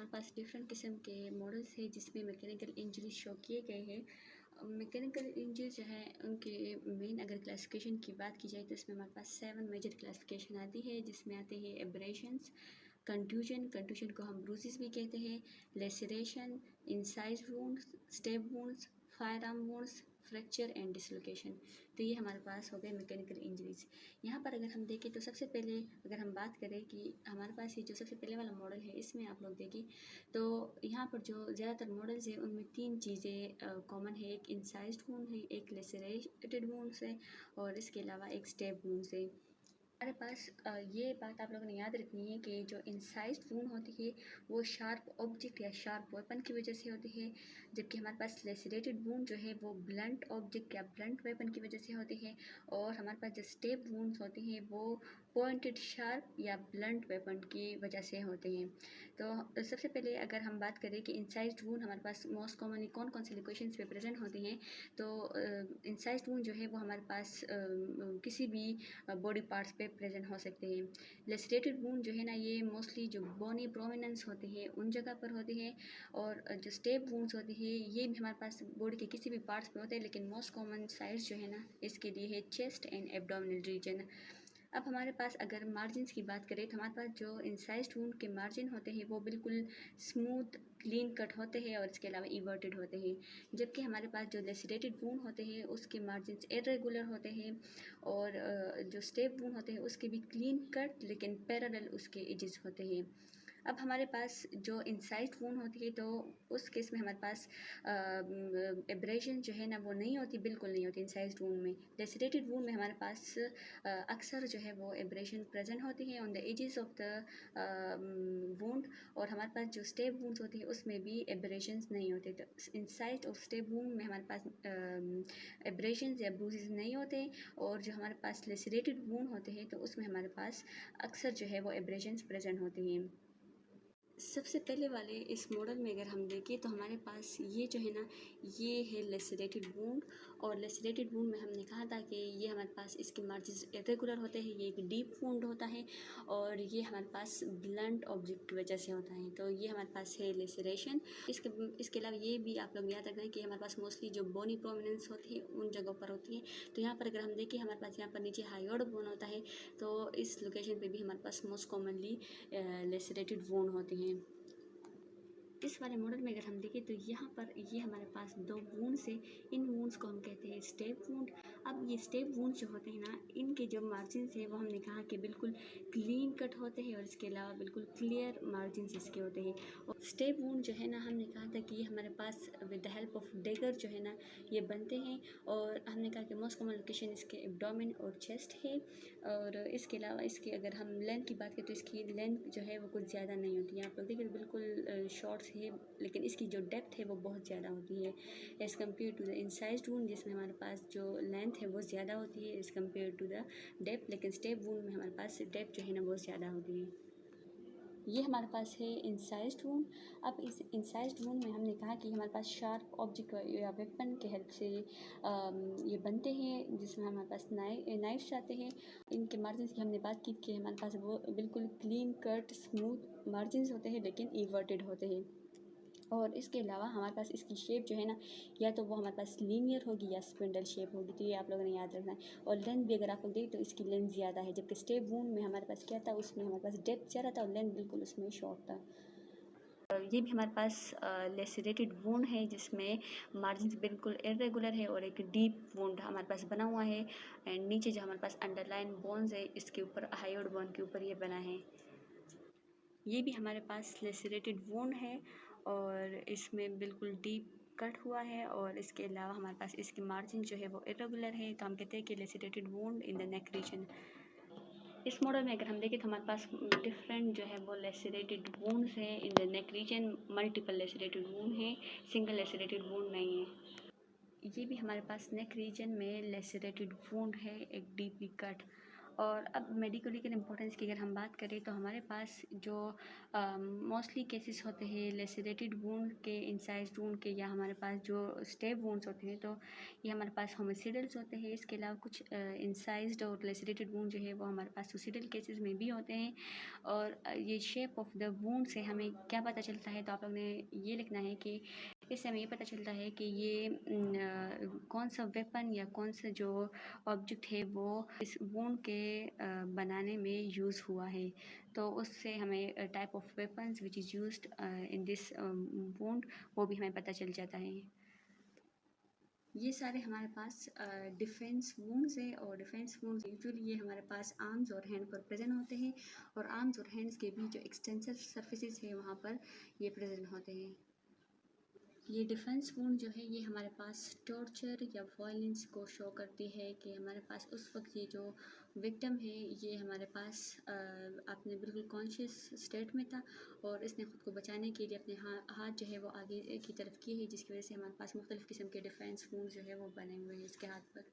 हमारे पास डिफरेंट किस्म के मॉडल्स हैं जिसमें मैकेनिकल इंजरी शो किए गए हैं। मैकेनिकल इंजरी जो है उनके मेन अगर क्लासिफिकेशन की बात की जाए तो इसमें हमारे पास 7 मेजर क्लासिफिकेशन आती है, जिसमें आते हैं एब्रेशंस, कंट्यूजन को हम ब्रूसेस भी कहते हैं, laceration, incise wounds, step wounds, fire arm wounds, fracture and dislocation. तो ये हमारे पास हो गए मैकेनिकल इंजरीज। यहाँ पर अगर हम देखें तो सबसे पहले अगर हम बात करें कि हमारे पास ये जो सबसे पहले वाला मॉडल है इसमें आप लोग देखें तो यहाँ पर जो ज़्यादातर मॉडल्स है उनमें 3 चीज़ें कॉमन है। एक इंसाइज्ड वुंड है, एक लेसरेटेड वुंड्स है और इसके अलावा एक स्टेप वुंड्स है। हमारे पास ये बात आप लोगों ने याद रखनी है कि जो इंसाइज्ड वुंड होती है वो शार्प ऑब्जेक्ट या शार्प वेपन की वजह से होती है, जबकि हमारे पास लेसरेटेड वुंड जो है वो ब्लंट ऑब्जेक्ट या ब्लंट वेपन की वजह से होती है, और हमारे पास जो स्टेप वुंड्स होती हैं वो पॉइंटेड शार्प या ब्लंट वेपन की वजह से होते हैं। तो सबसे पहले अगर हम बात करें कि इंसाइज्ड वुंड हमारे पास मोस्ट कॉमनली कौन कौन से लोकेशंस पे प्रेजेंट होती हैं, तो इंसाइज्ड वुंड जो है वो हमारे पास किसी भी बॉडी पार्ट्स पे प्रेजेंट हो सकते हैं। लेसरेटेड वुंड जो है ना ये मोस्टली जो बोनी प्रोमिनेंस होती है उन जगह पर होती है, और जो स्टेप वुंड्स होती है ये भी हमारे पास बॉडी के किसी भी पार्ट्स पे होते हैं, लेकिन मोस्ट कॉमन साइज जो है ना इसके लिए है चेस्ट एंड एब्डोमिनल रीजन। अब हमारे पास अगर मार्जिन्स की बात करें तो हमारे पास जो इंसाइज्ड वुंड के मार्जिन होते हैं वो बिल्कुल स्मूथ क्लीन कट होते हैं और इसके अलावा इवर्टेड होते हैं, जबकि हमारे पास जो लेसरेटेड वुंड होते हैं उसके मार्जिन्स इरेगुलर होते हैं, और जो स्टेप वुंड होते हैं उसके भी क्लीन कट लेकिन पैरेलल उसके एजेस होते हैं। अब हमारे पास जो इंसाइज्ड वुंड होती है तो उस केस में हमारे पास एब्रेशन जो है ना वो नहीं होती, बिल्कुल नहीं होती इंसाइज्ड वुंड में। लेसरेटेड वुंड में हमारे पास अक्सर जो है वो एब्रेशन प्रेजेंट होती है on the edges of the wound, और हमारे पास जो स्टेप वुंड्स होती है उसमें भी एब्रेशंस नहीं होते। तो इंसाइज्ड और स्टेप वुंड में हमारे पास एब्रेशंस या ब्रूजेस नहीं होते, और जो हमारे पास लेसरेटेड वुंड होते हैं तो उसमें हमारे पास अक्सर जो है वो एब्रेशंस प्रेजेंट होती हैं। सबसे पहले वाले इस मॉडल में अगर हम देखें तो हमारे पास ये जो है ना ये है लेसरेटेड वुंड, और लेसरेटेड वुंड में हमने कहा था कि ये हमारे पास इसके मार्जिन्स इरेगुलर होते हैं, ये एक डीप वुंड होता है, और ये हमारे पास ब्लंट ऑब्जेक्ट की वजह से होता है। तो ये हमारे पास है लेसरेशन। इसके अलावा ये भी आप लोग याद रखना है कि हमारे पास मोस्टली जो बोनी प्रोमिनेंस होती है उन जगहों पर होती है। तो यहाँ पर अगर हम देखें हमारे पास यहाँ पर नीचे हायोड बोन होता है, तो इस लोकेशन पर भी हमारे पास मोस्ट कॉमनली लेसरेटेड वुंड होती हैं। इस वाले मॉडल में अगर हम देखें तो यहाँ पर ये हमारे पास 2 वुंड्स है, इन वुंड्स को हम कहते हैं स्टेप वुंड। अब ये स्टेप वुंड्स जो होते हैं ना इनके जो मार्जिन्स है वो हमने कहा कि बिल्कुल क्लीन कट होते हैं, और इसके अलावा बिल्कुल क्लियर मार्जिन्स इसके होते हैं। और स्टेप वुंड जो है ना हमने कहा था कि ये हमारे पास विद द हेल्प ऑफ डेगर जो है ना ये बनते हैं, और हमने कहा कि मोस्ट कॉमन लोकेशन इसके एब्डोमेन और चेस्ट है, और इसके अलावा इसकी अगर हम लेंथ की बात करें तो इसकी लेंथ जो है वो कुछ ज़्यादा नहीं होती है। आप लोग देखिए बिल्कुल शॉर्ट्स है, लेकिन इसकी जो डेप्थ है वो बहुत ज़्यादा होती है as compare to the incised wound, जिसमें हमारे पास जो लेंथ है वो ज़्यादा होती है as compare to the depth, लेकिन स्टेप वुंड में हमारे पास डेप्थ जो है ना बहुत ज़्यादा होती है। ये हमारे पास है इंसाइज्ड वुंड। अब इस इंसाइज्ड वुंड में हमने कहा कि हमारे पास शार्प ऑब्जेक्ट या वेपन के हेल्प से ये बनते हैं, जिसमें हमारे पास नाइफ्स आते हैं। इनके मार्जिन की हमने बात की कि हमारे पास वो बिल्कुल क्लीन कट स्मूथ मार्जिन होते हैं लेकिन इवर्टेड होते हैं, और इसके अलावा हमारे पास इसकी शेप जो है ना या तो वो हमारे पास लीनियर होगी या स्पिंडल शेप होगी, तो ये आप लोगों ने याद रखना है। और लेंथ भी अगर आप लोग देखें तो इसकी लेंथ ज़्यादा है, जबकि स्टेप वुंड में हमारे पास क्या था उसमें हमारे पास डेप्थ ज़्यादा था और लेंथ बिल्कुल उसमें शॉर्ट था। ये भी हमारे पास लेसरेटेड वुंड है जिसमें मार्जिन बिल्कुल इरेगुलर है, और एक डीप वुंड हमारे पास बना हुआ है, एंड नीचे जो हमारे पास अंडरलाइन बोन्स है इसके ऊपर हायोड बोन के ऊपर ये बना है। ये भी हमारे पास लेसरेटेड वुंड है और इसमें बिल्कुल डीप कट हुआ है, और इसके अलावा हमारे पास इसकी मार्जिन जो है वो इरेगुलर है, तो हम कहते हैं कि lacerated wound in the neck region. इस मॉडल में अगर हम देखें तो हमारे पास डिफरेंट जो है वो लेसरेटेड वुंड्स हैं in the neck region, multiple lacerated wound है, सिंगल लेसरेटेड वुंड नहीं है। ये भी हमारे पास नेक रीजन में लेसरेटेड वुंड है, एक डीपली कट, और अब मेडिकल इम्पोर्टेंस की अगर हम बात करें तो हमारे पास जो मोस्टली केसेस होते हैं लेसरेटेड वूंड के, इंसाइज्ड वूंड के, या हमारे पास जो स्टेप वूंड्स होते हैं, तो ये हमारे पास होमिसिडल्स होते हैं। इसके अलावा कुछ इंसाइज्ड और लेसरेटेड वूंड जो है वो हमारे पास सुसाइडल केसेस में भी होते हैं। और ये शेप ऑफ द वूंड से हमें क्या पता चलता है, तो आप लोग ने ये लिखना है कि इससे हमें ये पता चलता है कि ये कौन सा वेपन या कौन सा जो ऑब्जेक्ट है वो इस वूंड के बनाने में यूज़ हुआ है। तो उससे हमें type of weapons which is used in this wound वो भी हमें पता चल जाता है। ये सारे हमारे पास डिफेंस वूंड्स है, और डिफेंस वूंड्स यूजुअली ये हमारे पास आर्म्स और हैंड पर प्रेजेंट होते हैं, और आर्म्स और हैंड्स के बीच जो एक्सटेंसिव सर्फेसिस है वहाँ पर ये प्रेजेंट होते हैं। ये डिफेंस वूंड जो है ये हमारे पास टॉर्चर या वायलेंस को शो करती है कि हमारे पास उस वक्त ये जो विक्टिम है ये हमारे पास अपने बिल्कुल कॉन्शियस स्टेट में था, और इसने ख़ुद को बचाने के लिए अपने हाथ जो है वो आगे की तरफ किए है, जिसकी वजह से हमारे पास मुख्तलिफ़ किस्म के डिफेंस वूंड जो है वो बने हुए हैं इसके हाथ पर।